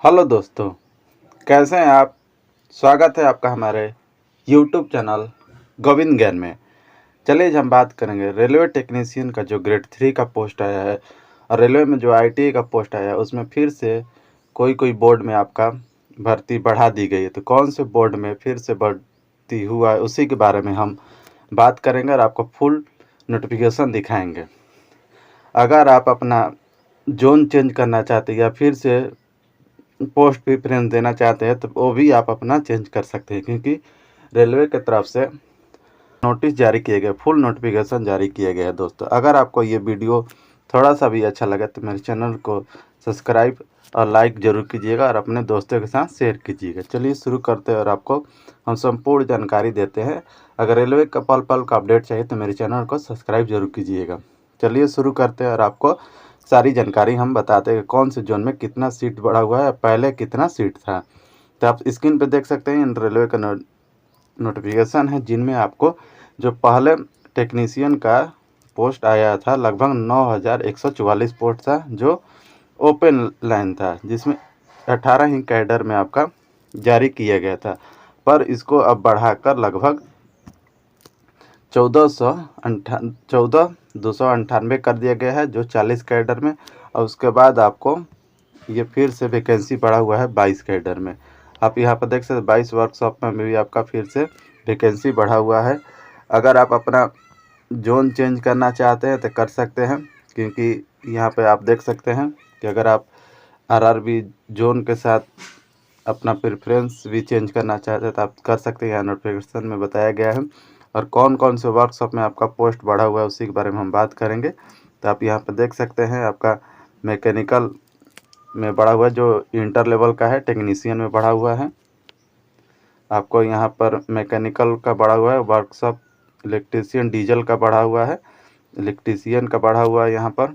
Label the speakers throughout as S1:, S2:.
S1: Hello दोस्तों, कैसे हैं आप? स्वागत है आपका हमारे यूट्यूब चैनल गोविंद ज्ञान में। चलिए आज हम बात करेंगे रेलवे टेक्नीशियन का जो ग्रेड 3 का पोस्ट आया है और रेलवे में जो आईटीआई का पोस्ट आया है उसमें फिर से कोई बोर्ड में आपका भर्ती बढ़ा दी गई है। तो कौन से बोर्ड में फिर से भर्ती हुआ है उसी के बारे में हम बात करेंगे और आपको फुल नोटिफिकेशन दिखाएंगे। अगर आप अपना जोन चेंज करना चाहते हैं या फिर से पोस्ट प्रेफरेंस देना चाहते हैं तो वो भी आप अपना चेंज कर सकते हैं, क्योंकि रेलवे की तरफ से नोटिस जारी किए गए, फुल नोटिफिकेशन जारी किए गए हैं। दोस्तों, अगर आपको ये वीडियो थोड़ा सा भी अच्छा लगे तो मेरे चैनल को सब्सक्राइब और लाइक ज़रूर कीजिएगा और अपने दोस्तों के साथ शेयर कीजिएगा। चलिए शुरू करते हैं और आपको हम संपूर्ण जानकारी देते हैं। अगर रेलवे का पल पल का अपडेट चाहिए तो मेरे चैनल को सब्सक्राइब जरूर कीजिएगा। चलिए शुरू करते हैं और आपको सारी जानकारी हम बताते हैं कौन से जोन में कितना सीट बढ़ा हुआ है, पहले कितना सीट था। तो आप स्क्रीन पे देख सकते हैं इन रेलवे का नोटिफिकेशन है, जिनमें आपको जो पहले टेक्नीशियन का पोस्ट आया था लगभग 9144 पोस्ट था, जो ओपन लाइन था, जिसमें 18 ही कैडर में आपका जारी किया गया था। पर इसको अब बढ़ाकर लगभग 14,298 कर दिया गया है, जो 40 कैडर में। और उसके बाद आपको ये फिर से वैकेंसी बढ़ा हुआ है 22 कैडर में। आप यहाँ पर देख सकते हैं 22 वर्कशॉप में भी आपका फिर से वैकेंसी बढ़ा हुआ है। अगर आप अपना जोन चेंज करना चाहते हैं तो कर सकते हैं, क्योंकि यहाँ पे आप देख सकते हैं कि अगर आप आरआरबी जोन के साथ अपना प्रेफरेंस भी चेंज करना चाहते हैं तो आप कर सकते हैं। यहाँ नोटिफिकेशन में बताया गया है और कौन कौन से वर्कशॉप में आपका पोस्ट बढ़ा हुआ है उसी के बारे में हम बात करेंगे। तो आप यहाँ पर देख सकते हैं आपका मैकेनिकल में बढ़ा हुआ है, जो इंटर लेवल का है, टेक्नीशियन में बढ़ा हुआ है। आपको यहाँ पर मैकेनिकल का बढ़ा हुआ है, वर्कशॉप इलेक्ट्रीशियन डीजल का बढ़ा हुआ है, इलेक्ट्रीशियन का बढ़ा हुआ है, यहाँ पर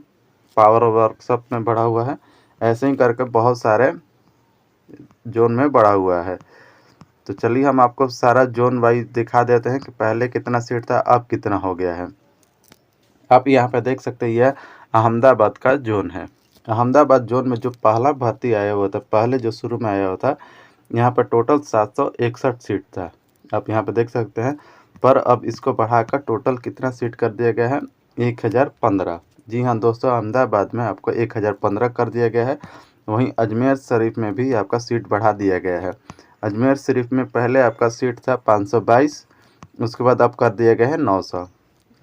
S1: पावर वर्कशॉप में बढ़ा हुआ है। ऐसे ही करके बहुत सारे जोन में बढ़ा हुआ है। तो चलिए हम आपको सारा जोन वाइज दिखा देते हैं कि पहले कितना सीट था, अब कितना हो गया है। आप यहाँ पे देख सकते हैं यह अहमदाबाद का जोन है। अहमदाबाद जोन में जो पहला भर्ती आया हुआ था, पहले जो शुरू में आया हुआ था, यहाँ पर टोटल 761 सीट था। आप यहाँ पे देख सकते हैं। पर अब इसको बढ़ाकर टोटल कितना सीट कर दिया गया है, 1015। जी हाँ दोस्तों, अहमदाबाद में आपको 1015 कर दिया गया है। वहीं अजमेर शरीफ में भी आपका सीट बढ़ा दिया गया है। अजमेर शरीफ में पहले आपका सीट था 522, उसके बाद अब कर दिया गया है 900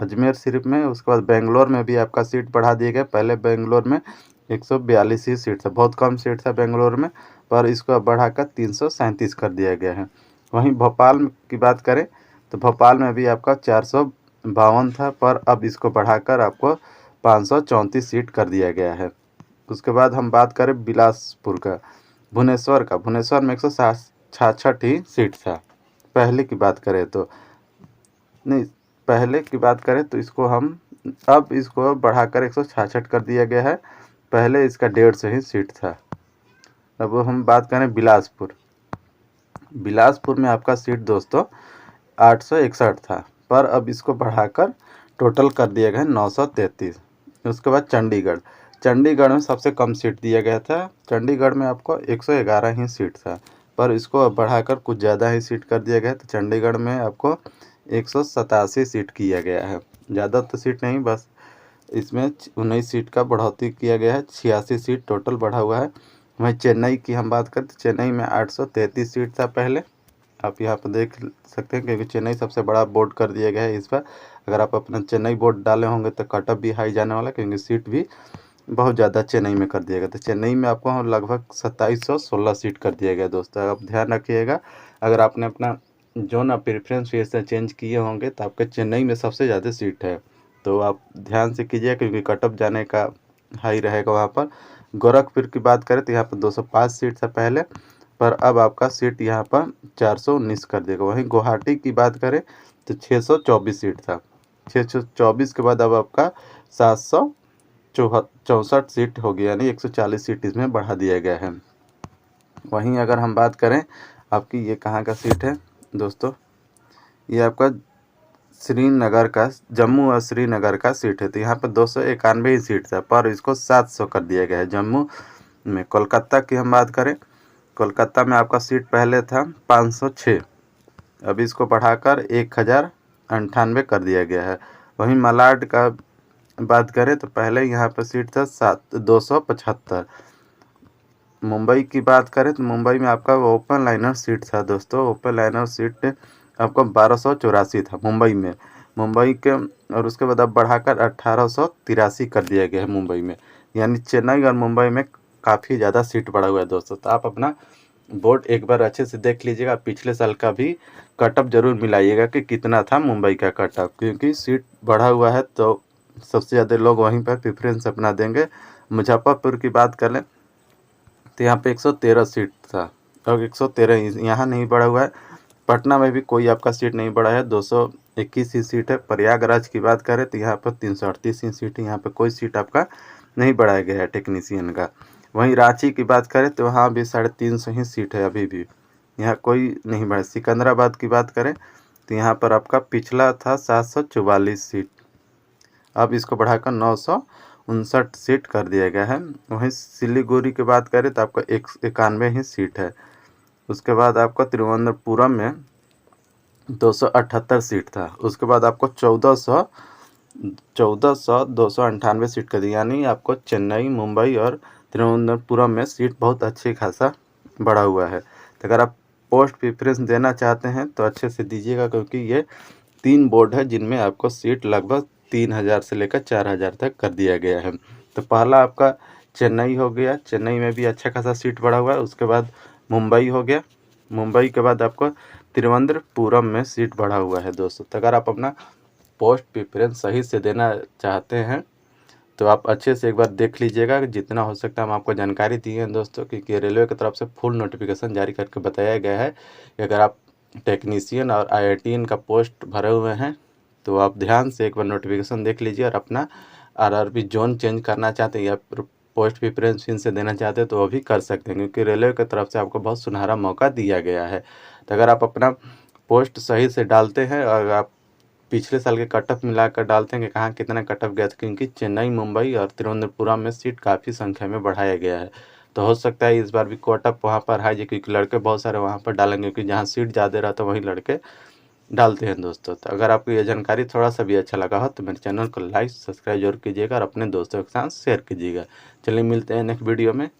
S1: अजमेर शरीफ में। उसके बाद बेंगलोर में भी आपका सीट बढ़ा दिया गया। पहले बेंगलोर में 142 ही सीट था, बहुत कम सीट था बेंगलोर में, पर इसको अब बढ़ाकर 337 कर दिया गया है। वहीं भोपाल की बात करें तो भोपाल में भी आपका 452 था, पर अब इसको बढ़ाकर आपको 534 सीट कर दिया गया है। उसके बाद हम बात करें बिलासपुर का, भुवनेश्वर में 166 ही सीट था। पहले की बात करें तो नहीं, पहले की बात करें तो इसको हम अब इसको बढ़ाकर 166 कर दिया गया है। पहले इसका 150 ही सीट था। अब हम बात करें बिलासपुर में आपका सीट दोस्तों 861 था, पर अब इसको बढ़ाकर टोटल कर दिया गया है 933। उसके बाद चंडीगढ़ में सबसे कम सीट दिया गया था। चंडीगढ़ में आपको 111 ही सीट था, पर इसको अब बढ़ाकर कुछ ज़्यादा ही सीट कर दिया गया है। तो चंडीगढ़ में आपको 187 सीट किया गया है। ज़्यादा तो सीट नहीं, बस इसमें 19 सीट का बढ़ोतरी किया गया है। 86 सीट टोटल बढ़ा हुआ है। वहीं चेन्नई की हम बात करें तो चेन्नई में 833 सीट था पहले। आप यहाँ पर देख सकते हैं, क्योंकि चेन्नई सबसे बड़ा बोर्ड कर दिया गया है इस बार। अगर आप अपना चेन्नई बोर्ड डाले होंगे तो कटअप भी हाई जाने वाला, क्योंकि सीट भी बहुत ज़्यादा चेन्नई में कर दिया गया। तो चेन्नई में आपको लगभग 2716 सीट कर दिया गया। दोस्तों आप ध्यान रखिएगा, अगर आपने अपना जोन आप प्रेफरेंस फिर से चेंज किए होंगे तो आपके चेन्नई में सबसे ज़्यादा सीट है, तो आप ध्यान से कीजिए, क्योंकि कटअप जाने का हाई रहेगा वहाँ पर। गोरखपुर की बात करें तो यहाँ पर 205 सीट था पहले, पर अब आपका सीट यहाँ पर 419 कर देगा। वहीं गुवाहाटी की बात करें तो 624 सीट था। 624 के बाद अब आपका 764 सीट हो गया, यानी 140 सीट इसमें बढ़ा दिया गया है। वहीं अगर हम बात करें आपकी ये कहाँ का सीट है दोस्तों, ये आपका श्रीनगर का, जम्मू और श्रीनगर का सीट है। तो यहाँ पर 291 ही सीट था, पर इसको 700 कर दिया गया है जम्मू में। कोलकाता की हम बात करें कोलकाता में आपका सीट पहले था 506, अभी इसको बढ़ाकर 1098 कर दिया गया है। वहीं मलाड का बात करें तो पहले यहाँ पर सीट था 275। मुंबई की बात करें तो मुंबई में आपका ओपन लाइनर सीट था दोस्तों, ओपन लाइनर सीट आपका 1284 था मुंबई के, और उसके बाद अब बढ़ाकर 1883 कर दिया गया है मुंबई में। यानी चेन्नई और मुंबई में काफ़ी ज़्यादा सीट बढ़ा हुआ है दोस्तों। तो आप अपना बोर्ड एक बार अच्छे से देख लीजिएगा, पिछले साल का भी कटअप जरूर मिलाइएगा कि कितना था मुंबई का कटअप, क्योंकि सीट बढ़ा हुआ है तो सबसे ज़्यादा लोग वहीं पर प्रेफरेंस अपना देंगे। मुजफ्फरपुर की बात कर लें तो यहाँ पे 113 सीट था और 113 यहाँ नहीं बढ़ा हुआ है। पटना में भी कोई आपका सीट नहीं बढ़ा है, 221 ही सीट है। प्रयागराज की बात करें तो यहाँ पर 338 ही सीट है, यहाँ पर कोई सीट आपका नहीं बढ़ाया गया है टेक्नीशियन का। वहीं रांची की बात करें तो वहाँ भी 350 ही सीट है, अभी भी यहाँ कोई नहीं बढ़ा। सिकंदराबाद की बात करें तो यहाँ पर आपका पिछला था 744 सीट, अब इसको बढ़ाकर 959 सीट कर दिया गया है। वहीं सिलीगुड़ी की बात करें तो आपका 91 ही सीट है। उसके बाद आपका तिरुवनंतपुरम में 278 सीट था। उसके बाद आपको 298 सीट कर दी, यानी आपको चेन्नई, मुंबई और तिरुवनंतपुरम में सीट बहुत अच्छी खासा बढ़ा हुआ है। तो अगर आप पोस्ट प्रेफरेंस देना चाहते हैं तो अच्छे से दीजिएगा, क्योंकि ये 3 बोर्ड है जिनमें आपको सीट लगभग 3000 से लेकर 4000 तक कर दिया गया है। तो पहला आपका चेन्नई हो गया, चेन्नई में भी अच्छा खासा सीट बढ़ा हुआ है। उसके बाद मुंबई हो गया, मुंबई के बाद आपको तिरुवनंतपुरम में सीट बढ़ा हुआ है दोस्तों। तो अगर आप अपना पोस्ट प्रेफरेंस सही से देना चाहते हैं तो आप अच्छे से एक बार देख लीजिएगा, जितना हो सकता है हम आपको जानकारी दी है दोस्तों, क्योंकि रेलवे की तरफ से फुल नोटिफिकेशन जारी करके बताया गया है कि अगर आप टेक्नीशियन और IITN का पोस्ट भरे हुए हैं तो आप ध्यान से एक बार नोटिफिकेशन देख लीजिए, और अपना RRB जोन चेंज करना चाहते हैं या पोस्ट प्रेफरेंस फिर से देना चाहते हैं तो वो भी कर सकते हैं, क्योंकि रेलवे की तरफ से आपको बहुत सुनहरा मौका दिया गया है। तो अगर आप अपना पोस्ट सही से डालते हैं और आप पिछले साल के कटअप मिलाकर डालते हैं कि कहाँ कितना कटअप गया था, क्योंकि चेन्नई, मुंबई और तिरुवनंतपुरम में सीट काफ़ी संख्या में बढ़ाया गया है। तो हो सकता है इस बार भी कटअप वहाँ पर हाई, क्योंकि लड़के बहुत सारे वहाँ पर डालेंगे, क्योंकि जहाँ सीट ज़्यादा रहता है वहीं लड़के डालते हैं दोस्तों। तो अगर आपको ये जानकारी थोड़ा सा भी अच्छा लगा हो तो मेरे चैनल को लाइक सब्सक्राइब जरूर कीजिएगा और अपने दोस्तों के साथ शेयर कीजिएगा। चलिए मिलते हैं नेक्स्ट वीडियो में।